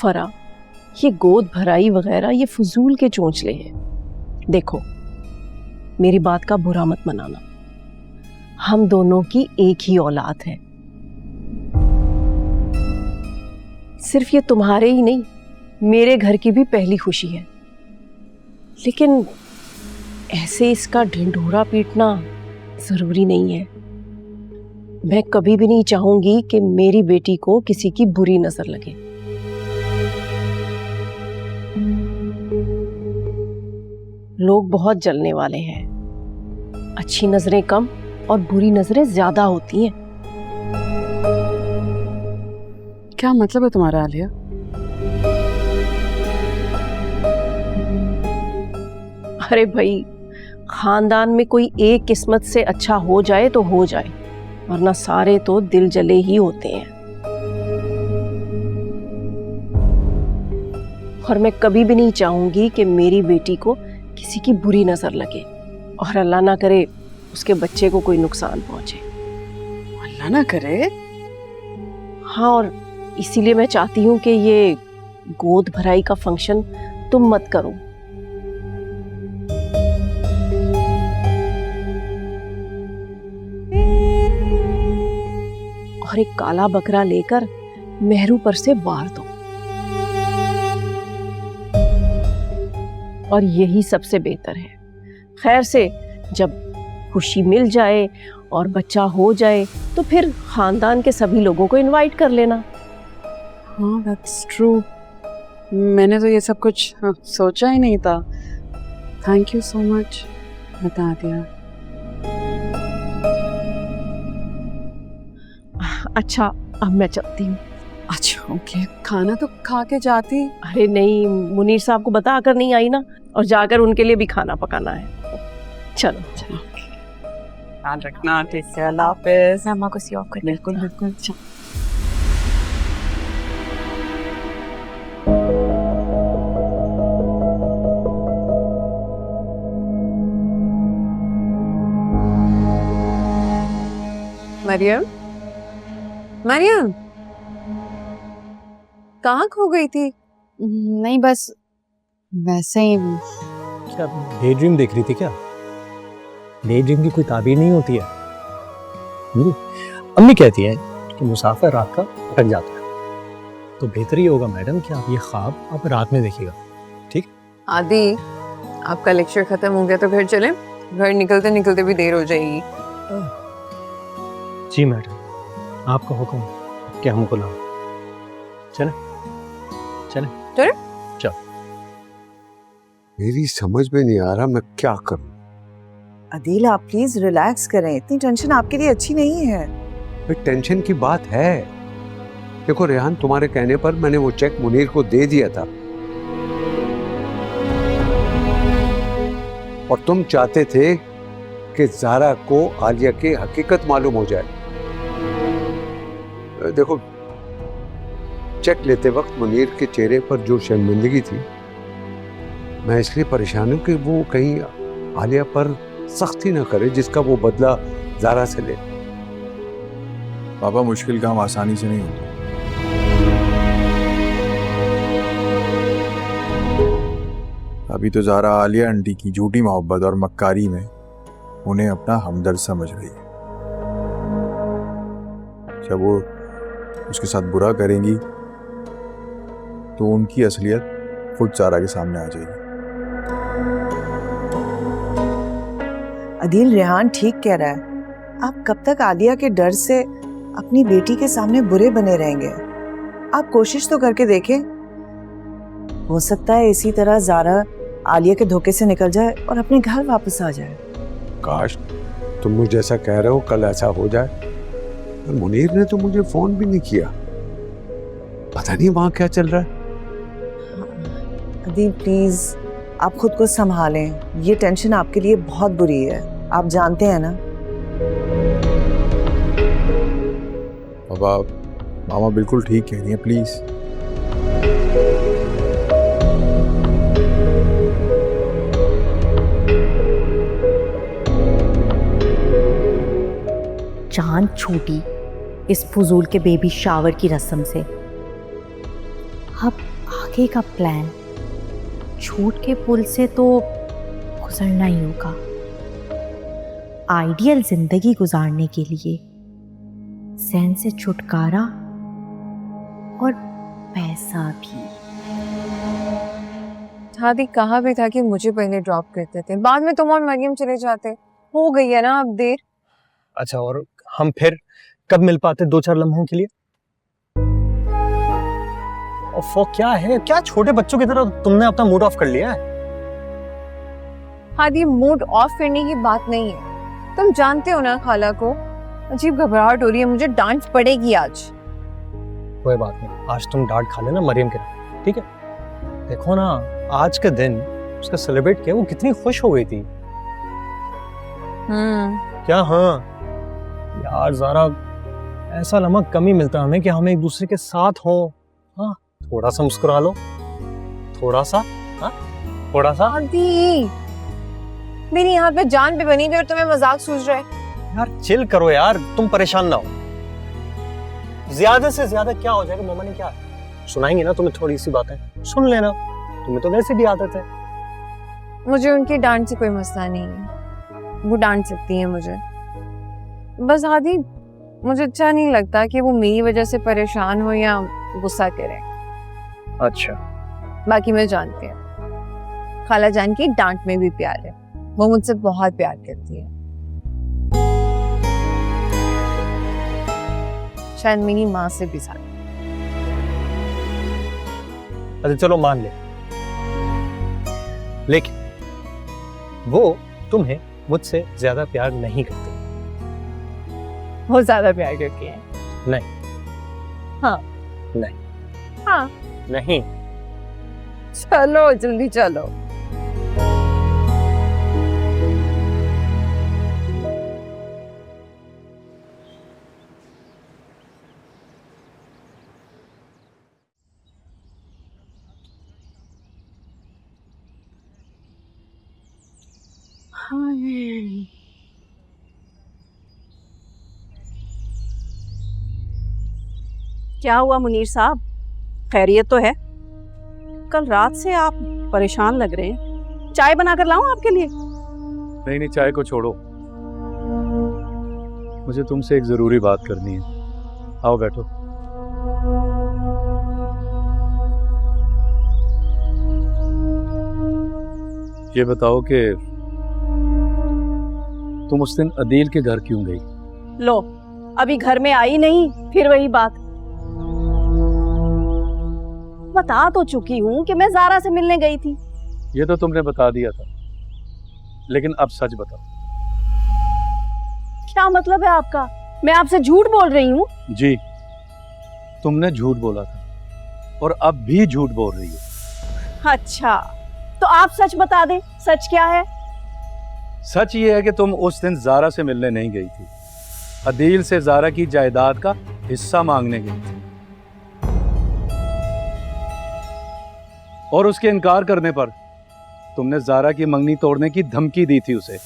फरा, ये गोद भराई वगैरह ये फजूल के चोंचले हैं। देखो, मेरी बात का बुरा मत मनाना, हम दोनों की एक ही औलाद है। सिर्फ ये तुम्हारे ही नहीं, मेरे घर की भी पहली खुशी है। लेकिन ऐसे इसका ढिंढोरा पीटना जरूरी नहीं है। मैं कभी भी नहीं चाहूंगी कि मेरी बेटी को किसी की बुरी नजर लगे। लोग बहुत जलने वाले हैं, अच्छी नजरें कम और बुरी नजरें ज्यादा होती हैं। क्या मतलब है तुम्हारा आलिया? अरे भाई, खानदान में कोई एक किस्मत से अच्छा हो जाए तो हो जाए, वरना सारे तो दिल जले ही होते हैं। और मैं कभी भी नहीं चाहूंगी कि मेरी बेटी को किसी की बुरी नजर लगे और अल्लाह ना करे उसके बच्चे को कोई नुकसान पहुंचे। अल्लाह ना करे। हाँ, और इसीलिए मैं चाहती हूँ कि ये गोद भराई का फंक्शन तुम मत करो। और एक काला बकरा लेकर मेहरू पर से वार दो, और यही सबसे बेहतर है। खैर से जब खुशी मिल जाए और बच्चा हो जाए तो फिर खानदान के सभी लोगों को इनवाइट कर लेना। हाँ, दैट्स ट्रू। मैंने तो ये सब कुछ सोचा ही नहीं था। थैंक यू सो मच, बता दिया। अच्छा, अब मैं चलती हूँ। अच्छा ओके, खाना तो खा के जाती। अरे नहीं, मुनीर साहब को बता कर नहीं आई ना, और जाकर उनके लिए भी खाना पकाना है। चलो चलो, ध्यान रखना। ठीक है, अल्लाह हाफिज़। अम्मा को सी ऑफ कर। बिल्कुल बिल्कुल। मरियम, मरियम कहाँ खो गई थी? नहीं, बस वैसे ही। क्या डे ड्रीम देख रही थी क्या? डे ड्रीम की कोई ताबीर नहीं होती है। अम्मी कहती है कि मुसाफिर रात का भटक जाता है, तो बेहतर ही होगा मैडम कि आप ये ख्वाब आप रात में देखिएगा। ठीक? आदि, आपका लेक्चर खत्म हो गया तो घर चलें? घर निकलते निकलते भी देर हो जाएगी। जी मैडम, आपका हुक्म कि हमको लाओ। चले चले चले। चलो। मेरी समझ में नहीं आ रहा मैं क्या करूं। अदील, आप प्लीज रिलैक्स करें, इतनी टेंशन आपके लिए अच्छी नहीं है। टेंशन की बात है। देखो रेहान, तुम्हारे कहने पर मैंने वो चेक मुनीर को दे दिया था, और तुम चाहते थे कि ज़ारा को आलिया की हकीकत मालूम हो जाए। देखो, चेक लेते वक्त मुनीर के चेहरे पर जो शर्मिंदगी थी, मैं इसलिए परेशान हूं कि वो कहीं आलिया पर सख्ती ना करे जिसका वो बदला ज़ारा से ले। पापा, मुश्किल काम आसानी से नहीं होता। अभी तो ज़ारा आलिया आंटी की झूठी मोहब्बत और मक्कारी में उन्हें अपना हमदर्द समझ रही है। जब वो उसके साथ बुरा करेंगी तो उनकी असलियत खुद ज़ारा के सामने आ जाएगी। अदील, रेहान ठीक कह रहा है। आप कब तक आलिया के डर से अपनी बेटी के सामने बुरे बने रहेंगे? आप कोशिश तो करके देखें। हो सकता है इसी तरह ज़ारा आलिया के धोखे से निकल जाए और अपने घर वापस आ जाए। काश तुम मुझे जैसा कह रहे हो कल ऐसा हो जाए। पर मुनीर ने तो मुझे फोन भी नहीं किया, पता नहीं वहां क्या चल रहा है। अदील प्लीज, आप खुद को संभालें। ये टेंशन आपके लिए बहुत बुरी है, आप जानते हैं ना। पापा, मामा बिल्कुल ठीक कह रही हैं, प्लीज। जान छूटी इस फजूल के बेबी शावर की रस्म से। अब आगे का प्लान, छूट के पुल से तो गुजरना ही होगा। आइडियल जिंदगी गुजारने के लिए जहन से छुटकारा और पैसा भी। दादी कहा भी था कि मुझे पहले ड्रॉप करते थे, बाद में तुम और मरियम चले जाते। हो गई है ना अब देर। अच्छा, और हम फिर कब मिल पाते 2-4 लम्हों के लिए? और वो क्या है, क्या छोटे बच्चों की तरह तुमने अपना मूड ऑफ कर लिया है? दादी मूड ऑफ करने की बात नहीं है, तुम जानते हो ना खाला को अजीब घबराहट हो रही है, मुझे डांट पड़ेगी आज। कोई बात नहीं, आज तुम डांट खा लेना मरियम के, ठीक है? देखो ना, आज के दिन उसका सेलिब्रेट किया, वो कितनी खुश हो गई थी। क्या? हाँ यार ज़ारा, ऐसा लम्हा कम ही मिलता हमें कि हम एक दूसरे के साथ हों। हाँ, थोड़ा सा मुस्कुरा लो, थोड़ा सा। हाँ, थोड़ा सा। दादी मेरी यहाँ पे जान पे बनी हुई और तुम्हें मजाक सूझ रहा है। यार चिल करो यार, तुम परेशान ना हो। ज्यादा से ज्यादा क्या हो जाएगा? मम्मा ने क्या सुनाएंगे ना तुम्हें, थोड़ी सी बातें सुन लेना, तुम्हें तो वैसे भी आदत है। मुझे उनकी डांट से कोई मसला नहीं है, वो डांट सकती है मुझे। बस दादी मुझे अच्छा नहीं लगता कि वो मेरी वजह से परेशान हो या गुस्सा करे। अच्छा, बाकी मैं जानती हूँ खाला जान की डांट में भी प्यार है, वो मुझसे बहुत प्यार करती है, शायद मेरी माँ से भी ज्यादा। अच्छा चलो मान ले, लेकिन वो तुम्हें मुझसे ज्यादा प्यार नहीं करती। वो ज्यादा प्यार करती है। नहीं। हाँ। नहीं। हाँ। नहीं। चलो जल्दी चलो। क्या हुआ मुनीर साहब, खैरियत तो है? कल रात से आप परेशान लग रहे हैं, चाय बनाकर लाऊं आपके लिए? नहीं नहीं, चाय को छोड़ो, मुझे तुमसे एक जरूरी बात करनी है। आओ बैठो। ये बताओ कि तुम उस दिन अदील के घर क्यों गई? लो, अभी घर में आई नहीं, फिर वही बात। बता तो चुकी हूँ कि मैं ज़ारा से मिलने गई थी। ये तो तुमने बता दिया था, लेकिन अब सच बताओ। क्या मतलब है आपका? मैं आपसे झूठ बोल रही हूँ? जी, तुमने झूठ बोला था और अब भी झूठ बोल रही हो। अच्छा, तो आप सच बता दें, सच क्या है? सच ये है कि तुम उस दिन ज़ारा से मिलने नहीं गई थी, अदील से ज़ारा की जायदाद का हिस्सा मांगने गई थी, और उसके इनकार करने पर तुमने ज़ारा की मंगनी तोड़ने की धमकी दी थी उसे।